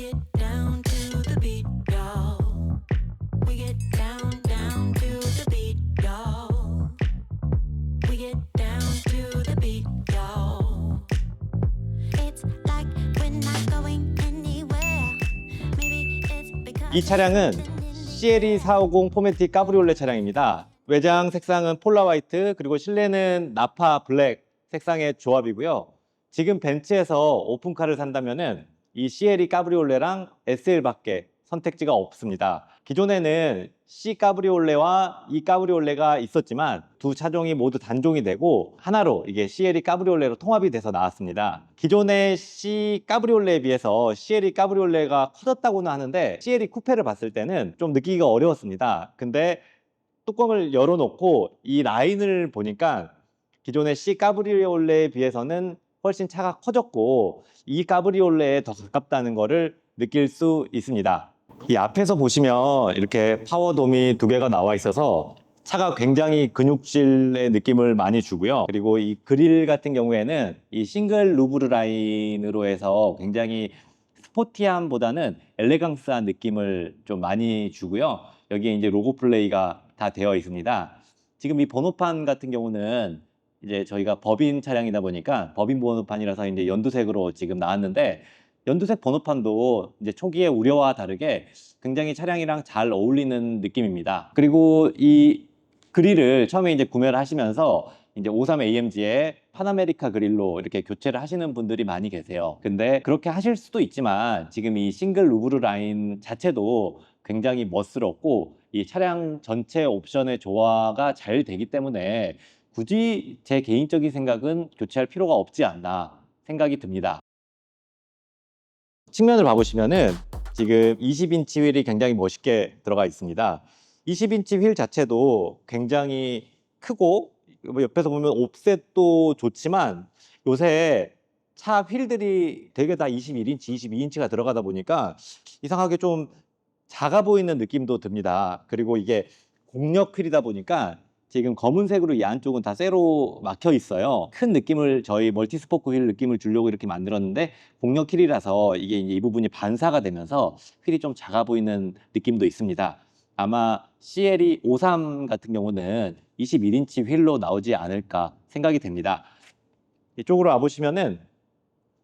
get down to the beat, y'all. We get down, down to the beat, y'all. We get down to the beat, y'all. It's like we're not going anywhere. Maybe it's because 이 차량은 CLE 450 포매틱 까브리올레 차량입니다. 외장 색상은 폴라 화이트, 그리고 실내는 나파 블랙 색상의 조합이고요. 지금 벤츠에서 오픈카를 산다면은 이 CLE 까브리올레랑 SL밖에 선택지가 없습니다. 기존에는 C 까브리올레와 E 까브리올레가 있었지만 두 차종이 모두 단종이 되고 하나로 이게 CLE 까브리올레로 통합이 돼서 나왔습니다. 기존의 C 까브리올레에 비해서 CLE 까브리올레가 커졌다고는 하는데 CLE 쿠페를 봤을 때는 좀 느끼기가 어려웠습니다. 근데 뚜껑을 열어놓고 이 라인을 보니까 기존의 C 까브리올레에 비해서는 훨씬 차가 커졌고 이 까브리올레에 더 가깝다는 거를 느낄 수 있습니다. 이 앞에서 보시면 이렇게 파워돔이 두 개가 나와 있어서 차가 굉장히 근육질의 느낌을 많이 주고요. 그리고 이 그릴 같은 경우에는 이 싱글 루브르 라인으로 해서 굉장히 스포티함보다는 엘레강스한 느낌을 좀 많이 주고요. 여기에 이제 로고 플레이가 다 되어 있습니다. 지금 이 번호판 같은 경우는 이제 저희가 법인 차량이다 보니까 법인 번호판이라서 이제 연두색으로 지금 나왔는데 연두색 번호판도 이제 초기의 우려와 다르게 굉장히 차량이랑 잘 어울리는 느낌입니다. 그리고 이 그릴을 처음에 이제 구매를 하시면서 이제 53 AMG에 파나메리카 그릴로 이렇게 교체를 하시는 분들이 많이 계세요. 근데 그렇게 하실 수도 있지만 지금 이 싱글 루브르 라인 자체도 굉장히 멋스럽고 이 차량 전체 옵션의 조화가 잘 되기 때문에 굳이 제 개인적인 생각은 교체할 필요가 없지 않나 생각이 듭니다. 측면을 봐보시면은 지금 20인치 휠이 굉장히 멋있게 들어가 있습니다. 20인치 휠 자체도 굉장히 크고 뭐 옆에서 보면 옵셋도 좋지만 요새 차 휠들이 되게 다 21인치, 22인치가 들어가다 보니까 이상하게 좀 작아 보이는 느낌도 듭니다. 그리고 이게 공력 휠이다 보니까 지금 검은색으로 이 안쪽은 다 쇠로 막혀 있어요. 큰 느낌을 저희 멀티스포크 휠 느낌을 주려고 이렇게 만들었는데 공력 휠이라서 이게 이제 이 부분이 반사가 되면서 휠이 좀 작아 보이는 느낌도 있습니다. 아마 CLE 53 같은 경우는 21인치 휠로 나오지 않을까 생각이 됩니다. 이쪽으로 와보시면은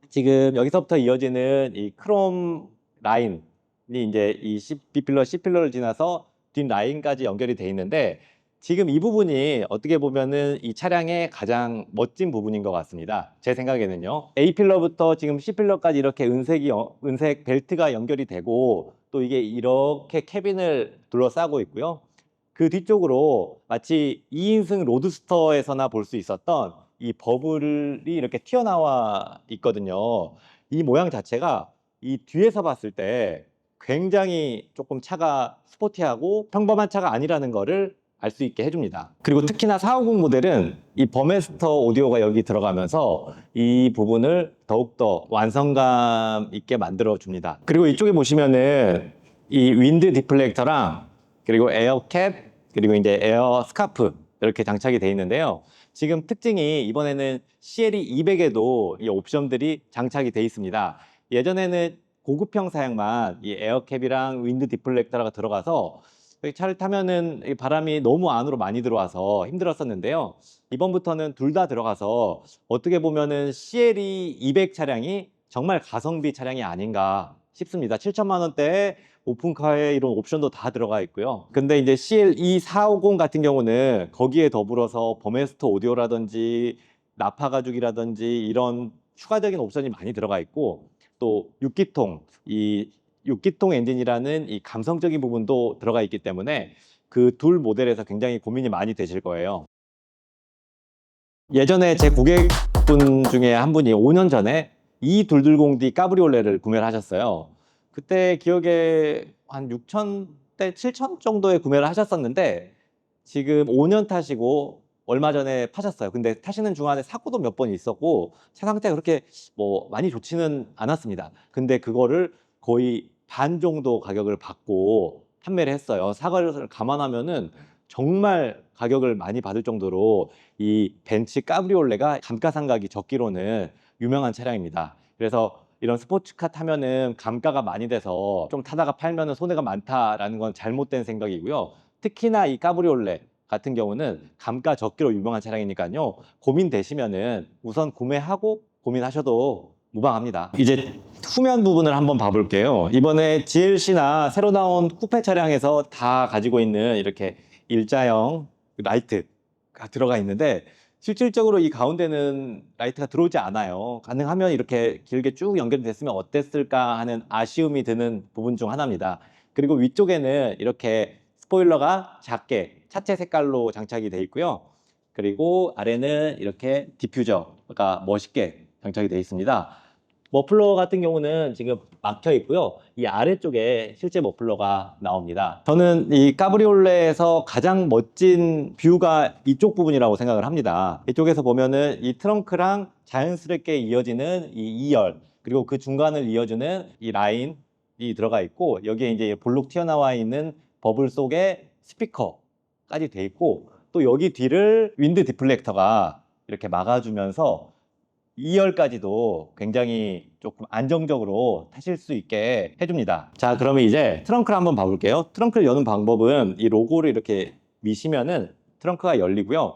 지금 여기서부터 이어지는 이 크롬 라인이 이제 이 B필러, C필러를 지나서 뒷 라인까지 연결이 돼 있는데 지금 이 부분이 어떻게 보면은 이 차량의 가장 멋진 부분인 것 같습니다. 제 생각에는요. A필러부터 지금 C필러까지 이렇게 은색 벨트가 연결이 되고 또 이게 이렇게 캐빈을 둘러싸고 있고요. 그 뒤쪽으로 마치 2인승 로드스터에서나 볼 수 있었던 이 버블이 이렇게 튀어나와 있거든요. 이 모양 자체가 이 뒤에서 봤을 때 굉장히 조금 차가 스포티하고 평범한 차가 아니라는 거를 알 수 있게 해줍니다. 그리고 특히나 450 모델은 이 버메스터 오디오가 여기 들어가면서 이 부분을 더욱더 완성감 있게 만들어 줍니다. 그리고 이쪽에 보시면은 이 윈드 디플렉터랑 그리고 에어캡 그리고 이제 에어 스카프 이렇게 장착이 되어 있는데요. 지금 특징이 이번에는 CLE 200에도 이 옵션들이 장착이 되어 있습니다. 예전에는 고급형 사양만 이 에어캡이랑 윈드 디플렉터가 들어가서 차를 타면은 바람이 너무 안으로 많이 들어와서 힘들었었는데요. 이번부터는 둘 다 들어가서 어떻게 보면은 CLE 200 차량이 정말 가성비 차량이 아닌가 싶습니다. 7천만 원대에 오픈카에 이런 옵션도 다 들어가 있고요. 근데 이제 CLE 450 같은 경우는 거기에 더불어서 버메스터 오디오라든지 나파 가죽이라든지 이런 추가적인 옵션이 많이 들어가 있고 또 6기통 이 6기통 엔진이라는 이 감성적인 부분도 들어가 있기 때문에 그 둘 모델에서 굉장히 고민이 많이 되실 거예요. 예전에 제 고객분 중에 한 분이 5년 전에 E220D 까브리올레를 구매를 하셨어요. 그때 기억에 한 6,000대 7,000 정도에 구매를 하셨었는데 지금 5년 타시고 얼마 전에 파셨어요. 근데 타시는 중간에 사고도 몇 번 있었고 차 상태가 그렇게 뭐 많이 좋지는 않았습니다. 근데 그거를 거의 반 정도 가격을 받고 판매를 했어요. 사과를 감안하면은 정말 가격을 많이 받을 정도로 이 벤츠 까브리올레가 감가상각이 적기로는 유명한 차량입니다. 그래서 이런 스포츠카 타면은 감가가 많이 돼서 좀 타다가 팔면은 손해가 많다라는 건 잘못된 생각이고요. 특히나 이 까브리올레 같은 경우는 감가 적기로 유명한 차량이니까요. 고민되시면은 우선 구매하고 고민하셔도 무방합니다. 이제 후면 부분을 한번 봐볼게요. 이번에 GLC나 새로 나온 쿠페 차량에서 다 가지고 있는 이렇게 일자형 라이트가 들어가 있는데 실질적으로 이 가운데는 라이트가 들어오지 않아요. 가능하면 이렇게 길게 쭉 연결됐으면 어땠을까 하는 아쉬움이 드는 부분 중 하나입니다. 그리고 위쪽에는 이렇게 스포일러가 작게 차체 색깔로 장착이 되어 있고요. 그리고 아래는 이렇게 디퓨저가 멋있게 장착이 되어 있습니다. 머플러 같은 경우는 지금 막혀 있고요. 이 아래쪽에 실제 머플러가 나옵니다. 저는 이 까브리올레에서 가장 멋진 뷰가 이쪽 부분이라고 생각을 합니다. 이쪽에서 보면은 이 트렁크랑 자연스럽게 이어지는 이 2열, 그리고 그 중간을 이어주는 이 라인이 들어가 있고, 여기에 이제 볼록 튀어나와 있는 버블 속에 스피커까지 돼 있고, 또 여기 뒤를 윈드 디플렉터가 이렇게 막아주면서 2열까지도 굉장히 조금 안정적으로 타실 수 있게 해줍니다. 자, 그러면 이제 트렁크를 한번 봐볼게요. 트렁크를 여는 방법은 이 로고를 이렇게 미시면은 트렁크가 열리고요.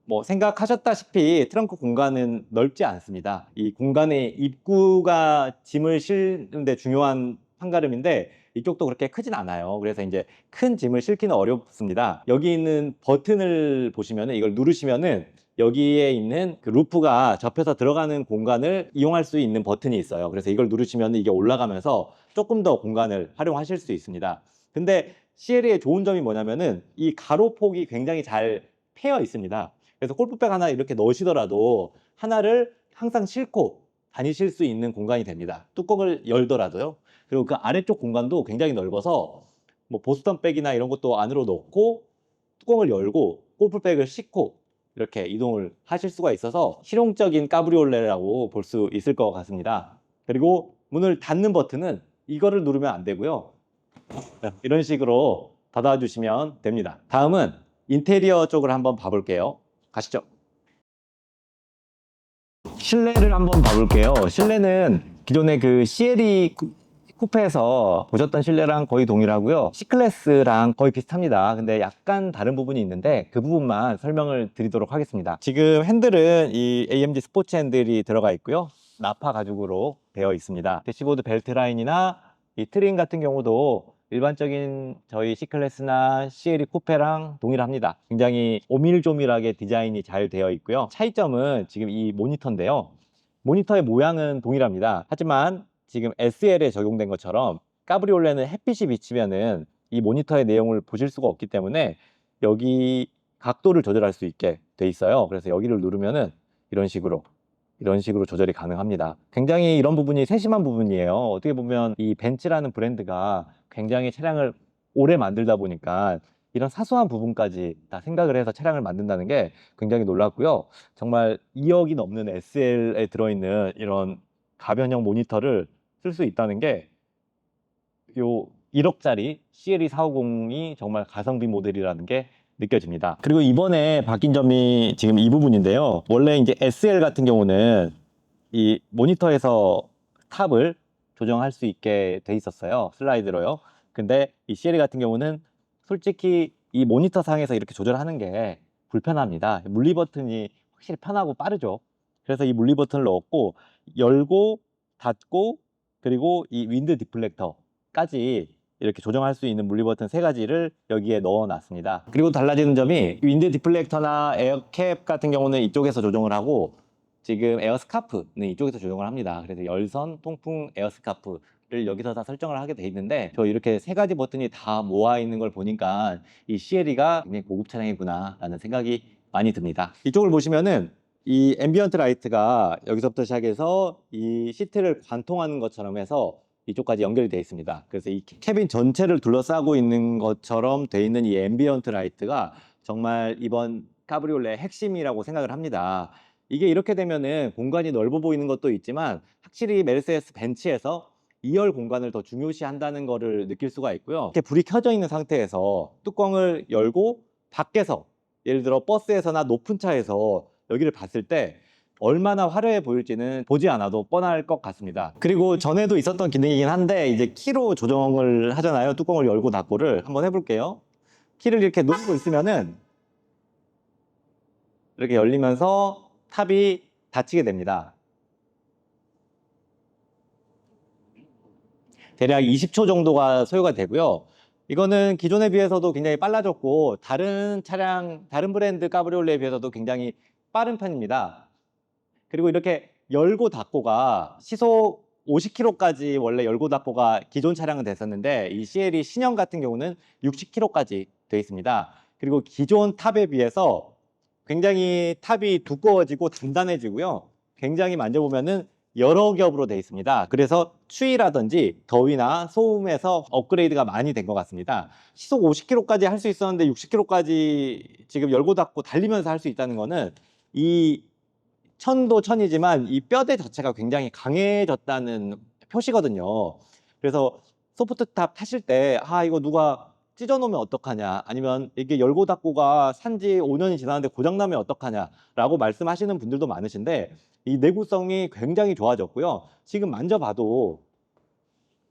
뭐 생각하셨다시피 트렁크 공간은 넓지 않습니다. 이 공간의 입구가 짐을 싣는데 중요한 판가름인데 이쪽도 그렇게 크진 않아요. 그래서 이제 큰 짐을 싣기는 어렵습니다. 여기 있는 버튼을 보시면은 이걸 누르시면은 여기에 있는 그 루프가 접혀서 들어가는 공간을 이용할 수 있는 버튼이 있어요. 그래서 이걸 누르시면 이게 올라가면서 조금 더 공간을 활용하실 수 있습니다. 근데 CLA의 좋은 점이 뭐냐면은 이 가로폭이 굉장히 잘 패여 있습니다. 그래서 골프백 하나 이렇게 넣으시더라도 하나를 항상 싣고 다니실 수 있는 공간이 됩니다. 뚜껑을 열더라도요. 그리고 그 아래쪽 공간도 굉장히 넓어서 뭐 보스턴백이나 이런 것도 안으로 넣고 뚜껑을 열고 골프백을 싣고 이렇게 이동을 하실 수가 있어서 실용적인 까브리올레라고 볼 수 있을 것 같습니다. 그리고 문을 닫는 버튼은 이거를 누르면 안 되고요. 이런 식으로 닫아주시면 됩니다. 다음은 인테리어 쪽을 한번 봐볼게요. 가시죠. 실내를 한번 봐볼게요. 실내는 기존의 그 CLE 쿠페에서 보셨던 실내랑 거의 동일하고요. C클래스랑 거의 비슷합니다. 근데 약간 다른 부분이 있는데 그 부분만 설명을 드리도록 하겠습니다. 지금 핸들은 이 AMG 스포츠 핸들이 들어가 있고요. 나파 가죽으로 되어 있습니다. 대시보드 벨트 라인이나 이 트림 같은 경우도 일반적인 저희 C클래스나 CLE 쿠페랑 동일합니다. 굉장히 오밀조밀하게 디자인이 잘 되어 있고요. 차이점은 지금 이 모니터인데요. 모니터의 모양은 동일합니다. 하지만 지금 SL에 적용된 것처럼 까브리올레는 햇빛이 비치면은 이 모니터의 내용을 보실 수가 없기 때문에 여기 각도를 조절할 수 있게 돼 있어요. 그래서 여기를 누르면은 이런 식으로 조절이 가능합니다. 굉장히 이런 부분이 세심한 부분이에요. 어떻게 보면 이 벤츠라는 브랜드가 굉장히 차량을 오래 만들다 보니까 이런 사소한 부분까지 다 생각을 해서 차량을 만든다는 게 굉장히 놀랍고요. 정말 2억이 넘는 SL에 들어있는 이런 가변형 모니터를 쓸 수 있다는 게 요 1억짜리 CLE 450이 정말 가성비 모델이라는 게 느껴집니다. 그리고 이번에 바뀐 점이 지금 이 부분인데요. 원래 이제 SL 같은 경우는 이 모니터에서 탑을 조정할 수 있게 돼 있었어요. 슬라이드로요. 근데 이 CLE 같은 경우는 솔직히 이 모니터 상에서 이렇게 조절하는 게 불편합니다. 물리 버튼이 확실히 편하고 빠르죠. 그래서 이 물리 버튼을 넣었고 열고 닫고 그리고 이 윈드 디플렉터까지 이렇게 조정할 수 있는 물리 버튼 3가지를 여기에 넣어 놨습니다. 그리고 달라지는 점이 윈드 디플렉터나 에어캡 같은 경우는 이쪽에서 조정을 하고 지금 에어스카프는 이쪽에서 조정을 합니다. 그래서 열선, 통풍, 에어스카프를 여기서 다 설정을 하게 돼 있는데 저 이렇게 3가지 버튼이 다 모아 있는 걸 보니까 이 CLE가 굉장히 고급 차량이구나 라는 생각이 많이 듭니다. 이쪽을 보시면은 이 앰비언트 라이트가 여기서부터 시작해서 이 시트를 관통하는 것처럼 해서 이쪽까지 연결이 되어 있습니다. 그래서 이 캐빈 전체를 둘러싸고 있는 것처럼 되어 있는 이 앰비언트 라이트가 정말 이번 카브리올레의 핵심이라고 생각을 합니다. 이게 이렇게 되면은 공간이 넓어 보이는 것도 있지만 확실히 메르세데스 벤츠에서 2열 공간을 더 중요시한다는 거를 느낄 수가 있고요. 이렇게 불이 켜져 있는 상태에서 뚜껑을 열고 밖에서 예를 들어 버스에서나 높은 차에서 여기를 봤을 때 얼마나 화려해 보일지는 보지 않아도 뻔할 것 같습니다. 그리고 전에도 있었던 기능이긴 한데 이제 키로 조정을 하잖아요. 뚜껑을 열고 닫고를 한번 해볼게요. 키를 이렇게 누르고 있으면은 이렇게 열리면서 탑이 닫히게 됩니다. 대략 20초 정도가 소요가 되고요. 이거는 기존에 비해서도 굉장히 빨라졌고 다른 브랜드 까브리올레에 비해서도 굉장히 빠른 편입니다. 그리고 이렇게 열고 닫고가 시속 50km까지 원래 열고 닫고가 기존 차량은 됐었는데 이 CLE 신형 같은 경우는 60km까지 되어 있습니다. 그리고 기존 탑에 비해서 굉장히 탑이 두꺼워지고 단단해지고요. 굉장히 만져보면은 여러 겹으로 되어 있습니다. 그래서 추위라든지 더위나 소음에서 업그레이드가 많이 된 것 같습니다. 시속 50km까지 할 수 있었는데 60km까지 지금 열고 닫고 달리면서 할 수 있다는 거는 이 천도 천이지만 이 뼈대 자체가 굉장히 강해졌다는 표시거든요. 그래서 소프트탑 타실 때 이거 누가 찢어놓으면 어떡하냐, 아니면 이게 열고 닫고가 산지 5년이 지났는데 고장나면 어떡하냐 라고 말씀하시는 분들도 많으신데 이 내구성이 굉장히 좋아졌고요. 지금 만져봐도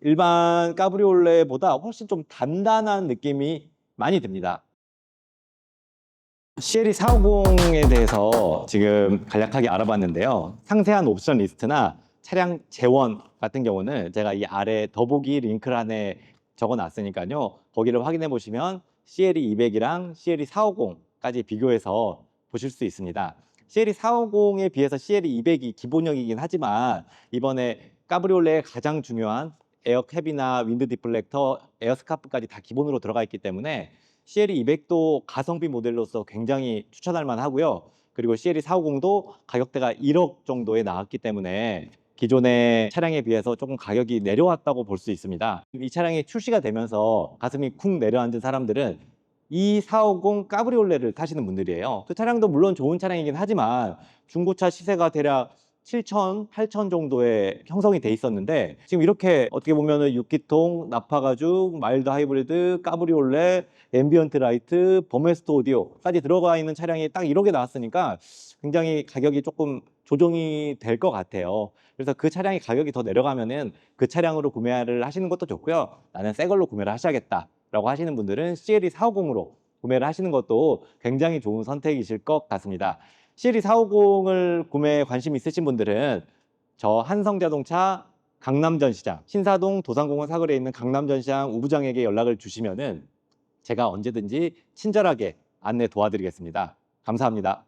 일반 까브리올레보다 훨씬 좀 단단한 느낌이 많이 듭니다. CLE 450에 대해서 지금 간략하게 알아봤는데요. 상세한 옵션 리스트나 차량 재원 같은 경우는 제가 이 아래 더보기 링크란에 적어 놨으니까요. 거기를 확인해 보시면 CLE 200이랑 CLE 450까지 비교해서 보실 수 있습니다. CLE 450에 비해서 CLE 200이 기본형이긴 하지만 이번에 까브리올레의 가장 중요한 에어 캡이나 윈드 디플렉터, 에어 스카프까지 다 기본으로 들어가 있기 때문에 CLE 200도 가성비 모델로서 굉장히 추천할 만하고요. 그리고 CLE 450도 가격대가 1억 정도에 나왔기 때문에 기존의 차량에 비해서 조금 가격이 내려왔다고 볼 수 있습니다. 이 차량이 출시가 되면서 가슴이 쿵 내려앉은 사람들은 이 450 까브리올레를 타시는 분들이에요. 그 차량도 물론 좋은 차량이긴 하지만 중고차 시세가 대략 7천, 8천 정도에 형성이 돼 있었는데 지금 이렇게 어떻게 보면은 6기통, 나파가죽, 마일드 하이브리드, 까브리올레, 앰비언트 라이트, 버메스트 오디오까지 들어가 있는 차량이 딱 이렇게 나왔으니까 굉장히 가격이 조금 조정이 될 것 같아요. 그래서 그 차량이 가격이 더 내려가면은 그 차량으로 구매를 하시는 것도 좋고요. 나는 새 걸로 구매를 하셔야겠다라고 하시는 분들은 CLE 450으로 구매를 하시는 것도 굉장히 좋은 선택이실 것 같습니다. CLE 450을 구매에 관심 있으신 분들은 저 한성자동차 강남전시장, 신사동 도산공원 사거리에 있는 강남전시장 우부장에게 연락을 주시면은 제가 언제든지 친절하게 안내 도와드리겠습니다. 감사합니다.